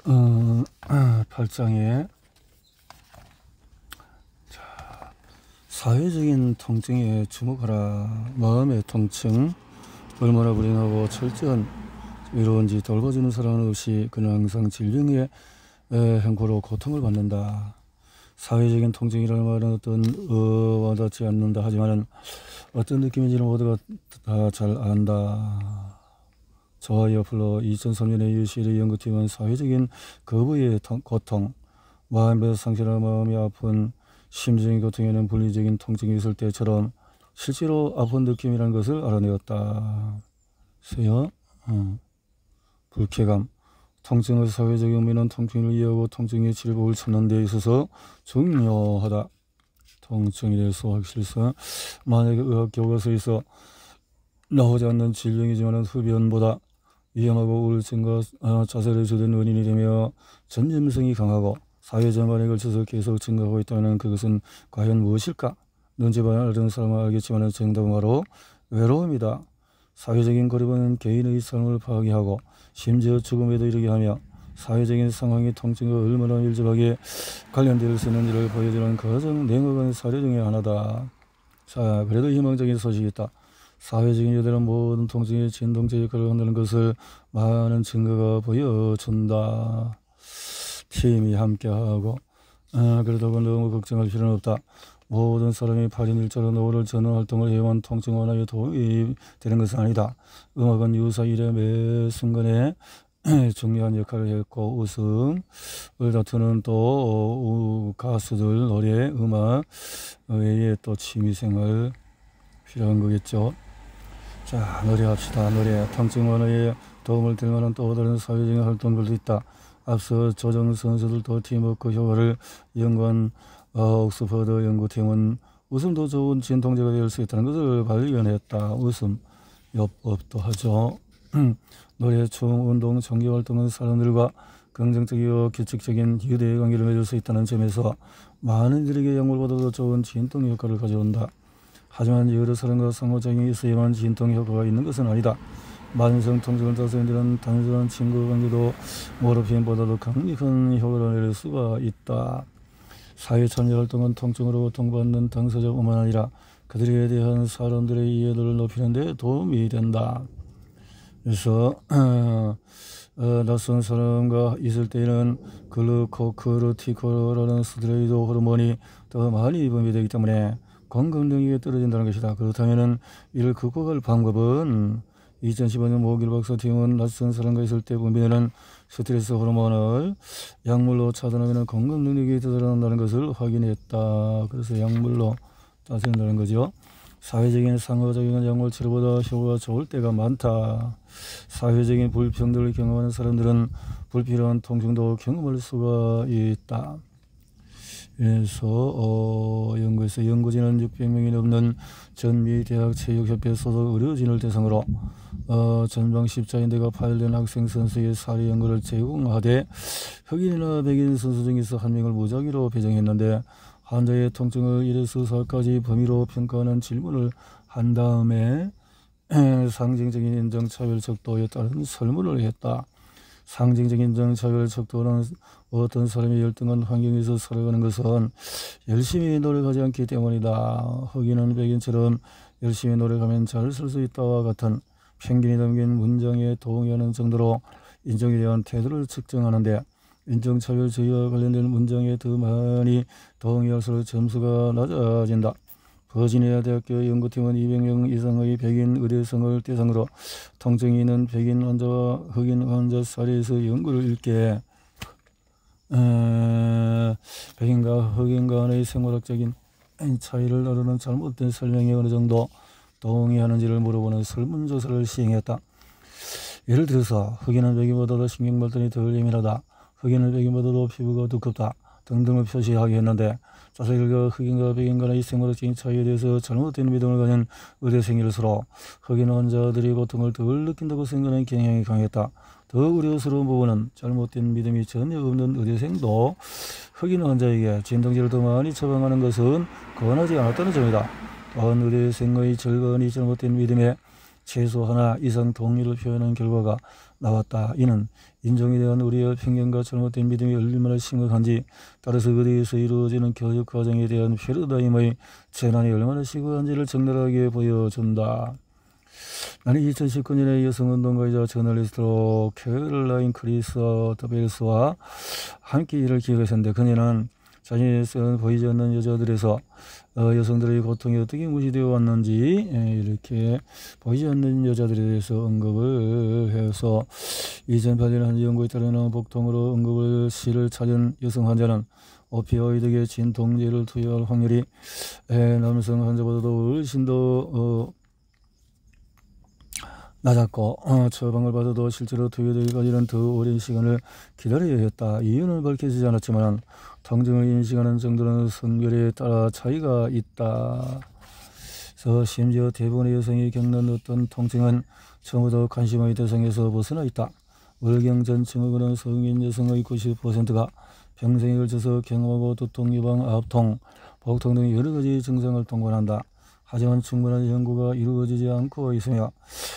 8장에 사회적인 통증에 주목하라. 마음의 통증, 얼마나 불행하고 철저한 위로인지 돌봐주는 사람은 없이 그는 항상 질병의 행고로 고통을 받는다. 사회적인 통증이라는 말은 어떤 와닿지 않는다 하지만 어떤 느낌인지는 모두가 다 잘 안다. 저와 옆으로 2003년에 UCLA 연구팀은 사회적인 거부의 고통, 마음의 상실한 마음이 아픈 심적인 고통에는 분리적인 통증이 있을 때처럼 실제로 아픈 느낌이라는 것을 알아내었다. 세요? 불쾌감. 통증의 사회적 의미는 통증을 이해하고 통증의 치료법을 찾는 데 있어서 중요하다. 통증에 대해서 확실해서 만약에 의학 교과서에서 나오지 않는 질병이지만 흡연보다 위험하고 우울증과 자살에 주된 원인이 되며 전염성이 강하고 사회 전반에 걸쳐서 계속 증가하고 있다면 그것은 과연 무엇일까? 눈치봐야 알던 사람은 알겠지만 정답은 바로 외로움이다. 사회적인 고립은 개인의 삶을 파괴하고 심지어 죽음에도 이르게 하며 사회적인 상황이 통증과 얼마나 밀접하게 관련될 수 있는지를 보여주는 가장 냉혹한 사례 중에 하나다. 자, 그래도 희망적인 소식이 있다. 사회적인 요대는 모든 통증의 진동제 역할을 한다는 것을 많은 증거가 보여준다. 팀이 함께하고 그렇다고 너무 걱정할 필요는 없다. 모든 사람이 8인 1자로 노후를 저는 활동을 해야만 통증 완화에 도움이 되는 것은 아니다. 음악은 유사 일의 매 순간에 중요한 역할을 했고 웃음을 다투는 또 가수들, 노래, 음악 외에 또 취미생활 필요한 거겠죠. 자, 노래합시다. 노래. 통증 완화에 도움을 될 만한 또 다른 사회적인 활동들도 있다. 앞서 조정 선수들도 팀워크 효과를 연구한 옥스퍼드 연구팀은 웃음도 좋은 진통제가 될 수 있다는 것을 발견했다. 웃음 요법도 하죠. 노래, 춤, 운동, 종교활동은 사람들과 긍정적이고 규칙적인 유대의 관계를 맺을 수 있다는 점에서 많은 이들에게 약물보다도 좋은 진통 효과를 가져온다. 하지만 여러 사람과 상호작용이 있어야만 진통 효과가 있는 것은 아니다. 만성 통증을 다스리는 단순한 친구 관계도 모르핀보다도 강력한 효과를 낼 수가 있다. 사회 참여 활동은 통증으로 고통받는 당사자뿐만 아니라 그들에 대한 사람들의 이해도를 높이는 데 도움이 된다. 그래서 낯선 사람과 있을 때에는 글루코코르티콜이라는 스테로이드 호르몬이 더 많이 분비되기 때문에 건강 능력이 떨어진다는 것이다. 그렇다면 이를 극복할 방법은 2015년 모길 박사팀은 낯선 사람과 있을 때 분비되는 스트레스 호르몬을 약물로 차단하면 건강 능력이 되살아난다는 것을 확인했다. 그래서 약물로 따진다는 거죠. 사회적인 상호작용은 약물 치료보다 효과가 좋을 때가 많다. 사회적인 불평등을 경험하는 사람들은 불필요한 통증도 경험할 수가 있다. 그래서 연구에서 연구진은 600명이 넘는 전미대학체육협회 소속 의료진을 대상으로 전방 십자인대가 파열된 학생 선수의 사례 연구를 제공하되 흑인이나 백인 선수 중에서 한 명을 무작위로 배정했는데 환자의 통증을 1에서 4까지 범위로 평가하는 질문을 한 다음에 상징적인 인종차별 척도에 따른 설문을 했다. 상징적인 인종차별 척도는 어떤 사람이 열등한 환경에서 살아가는 것은 열심히 노력하지 않기 때문이다. 흑인은 백인처럼 열심히 노력하면 잘 살 수 있다와 같은 편견이 담긴 문장에 동의하는 정도로 인종에 대한 태도를 측정하는데 인종차별주의와 관련된 문장에 더 많이 동의할수록 점수가 낮아진다. 버지니아 대학교 연구팀은 200명 이상의 백인 의대생을 대상으로 통증이 있는 백인 환자와 흑인 환자 사례에서 연구를 일깨 백인과 흑인 간의 생활학적인 차이를 나누는 잘못된 설명이 어느 정도 동의하는지를 물어보는 설문조사를 시행했다. 예를 들어서 흑인은 백인보다도 신경발달이 덜 예민하다. 흑인은 백인보다도 피부가 두껍다. 등등을 표시하게 했는데 자세히 흑인과 백인 간의 생활학적인 차이에 대해서 잘못된 믿음을 가진 의대생일수록 흑인 환자들이 고통을 덜 느낀다고 생각하는 경향이 강했다. 더 우려스러운 부분은 잘못된 믿음이 전혀 없는 의대생도 흑인 환자에게 진통제를 더 많이 처방하는 것은 권하지 않았다는 점이다. 또한 의대생의 절반이 잘못된 믿음에 최소 하나 이상 동의를 표현한 결과가 나왔다. 이는 인종에 대한 우리의 편견과 잘못된 믿음이 얼마나 심각한지, 따라서 그대에서 이루어지는 교육 과정에 대한 패러다임의 재난이 얼마나 심각한지를 적나라하게 보여준다. 나는 2019년에 여성운동가이자 저널리스트로 캐롤라인 크리스토벨스와 함께 일을 기획했었는데, 그녀는 자신이 쓴 보이지 않는 여자들에서 여성들의 고통이 어떻게 무시되어 왔는지 이렇게 보이지 않는 여자들에 대해서 언급을 해서 2008년 한 연구에 따르면 복통으로 응급실을 찾은 여성 환자는 오피오이드계 진통제를 투여할 확률이 남성 환자보다도 훨씬 더 낮았고, 처방을 받아도 실제로 투여되기까지는 더 오랜 시간을 기다려야 했다. 이유는 밝혀지지 않았지만 통증을 인식하는 정도는 성별에 따라 차이가 있다. 그래서 심지어 대부분의 여성이 겪는 어떤 통증은 처음부터 관심의 대상에서 벗어나 있다. 월경전 증후군은 성인 여성의 90%가 평생에 걸쳐서 경험하고 두통, 유방, 압통, 복통 등 여러 가지 증상을 동반한다. 하지만 충분한 연구가 이루어지지 않고 있으며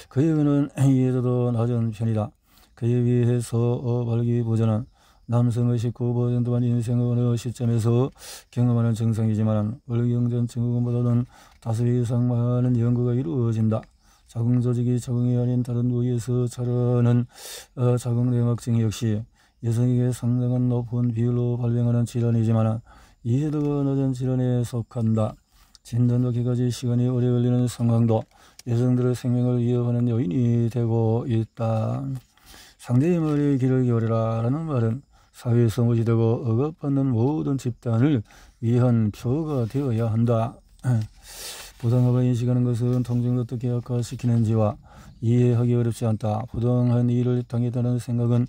그에 의해는 이해도도 낮은 편이다. 그에 비해서 발기부전은 남성의 19%만 인생의 어느 시점에서 경험하는 증상이지만 월경전 증후군보다는 5배 이상 많은 연구가 이루어진다. 자궁 조직이 자궁이 아닌 다른 부위에서 자라는 자궁내막증 역시 여성에게 상당한 높은 비율로 발병하는 질환이지만 이해도가 낮은 질환에 속한다. 진단받기까지 시간이 오래 걸리는 상황도 여성들의 생명을 위협하는 요인이 되고 있다. 상대의 머리에 귀를 기울이라 라는 말은 사회에서 무시되고 억압받는 모든 집단을 위한 표가 되어야 한다. 부당함을 인식하는 것은 통증을 어떻게 악화시키는지와 이해하기 어렵지 않다. 부당한 일을 당했다는 생각은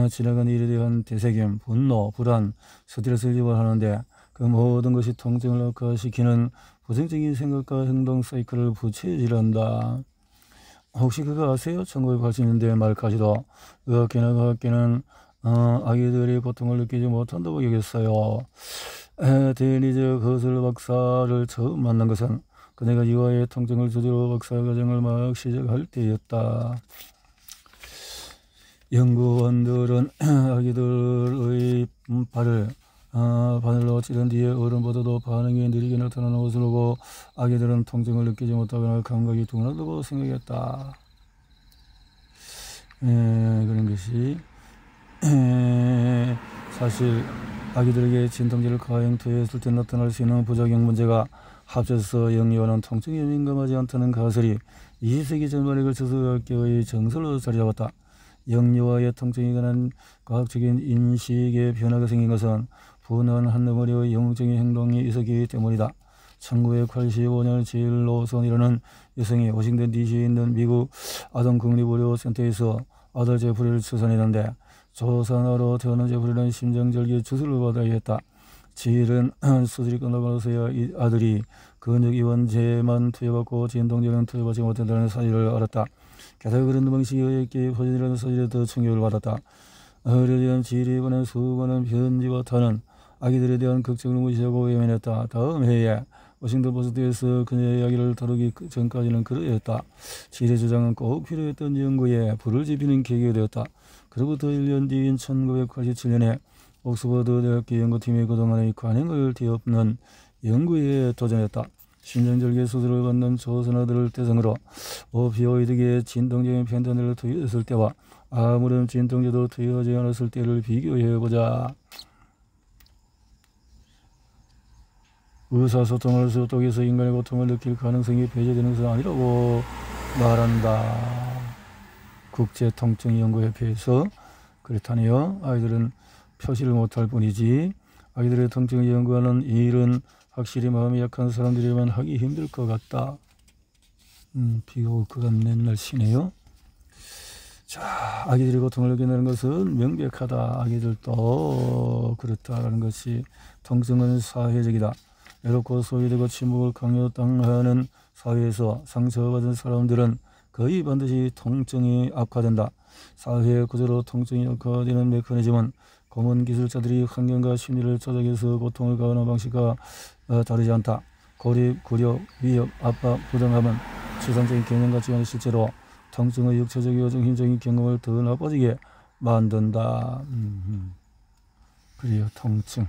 지나간 일에 대한 되새김, 분노, 불안, 스트레스를 유발하는데 그 모든 것이 통증을 악화시키는 부정적인 생각과 행동 사이클을 부채질한다. 혹시 그거 아세요? 1980년대 말까지도 의학계나 과학계는 아기들이 고통을 느끼지 못한다고 여겼어요. 데니즈 거슬 박사를 처음 만난 것은 그네가 이와의 통증을 주제로 박사 과정을 막 시작할 때였다. 연구원들은 아기들의 발을 바늘로 찌른 뒤에 어른보다도 반응이 느리게 나타나는 것을 보고 아기들은 통증을 느끼지 못하거나 감각이 둔하다고 생각했다. 그런 것이 사실 아기들에게 진통제를 과잉 투여했을 때 나타날 수 있는 부작용 문제가 합쳐서 영유아는 통증에 민감하지 않다는 가설이 20세기 전반에 걸쳐서 의학계의 정설로 자리 잡았다. 영유아의 통증에 관한 과학적인 인식의 변화가 생긴 것은 분한 한 덩어리의 영웅적인 행동이 있었기 때문이다. 1985년 제일 로선이라는 여성이 워싱턴 DC에 있는 미국 아동국립의료센터에서 아들 제프리를 출산했는데 조산아로 태어난 제프리는 심장절개 수술을 받아야 했다. 지일은 수술이 끝나고 나서야 이 아들이 근육이완제만 투여받고 진통제는 투여받지 못한다는 사실을 알았다. 게다가 그런 방식이 의학계에 퍼진이라는 사실에 더 충격을 받았다. 어른에 대한 지일에 관한 수많은 편지와 타는 아기들에 대한 걱정을 무시하고 외면했다. 다음 해에 워싱턴 포스트에서 그녀의 이야기를 다루기 전까지는 그러했다. 지일의 주장은 꼭 필요했던 연구에 불을 지피는 계기가 되었다. 그로부터 1년 뒤인 1987년에 옥스퍼드 대학교 연구팀이 그동안의 관행을 뒤엎는 연구에 도전했다. 심장절개 수술을 받는 조선아들을 대상으로 오피오이드계 진통제인 펜타닐을 투여했을 때와 아무런 진통제도 투여하지 않았을 때를 비교해보자. 의사소통을 소통해서 인간의 고통을 느낄 가능성이 배제되는 것은 아니라고 말한다. 국제통증연구협회에서 그렇다네요. 아이들은 표시를 못할 뿐이지 아이들의 통증을 연구하는 일은 확실히 마음이 약한 사람들이만 하기 힘들 것 같다. 비가 올 것 같는 날씨네요. 자, 아기들이 고통을 느낀다는 것은 명백하다. 아기들도 그렇다라는 것이 통증은 사회적이다. 외롭고 소외되고 침묵을 강요당하는 사회에서 상처받은 사람들은 거의 반드시 통증이 악화된다. 사회 구조로 통증이 악화되는 메커니즘은 고문 기술자들이 환경과 심리를 조작해서 고통을 가하는 방식과 다르지 않다. 고립, 굴욕, 위협, 압박, 부당함은 추상적인 개념 같지 않은 실제로 통증의 육체적이고 정신적인 경험을 더 나빠지게 만든다. 그래요, 통증.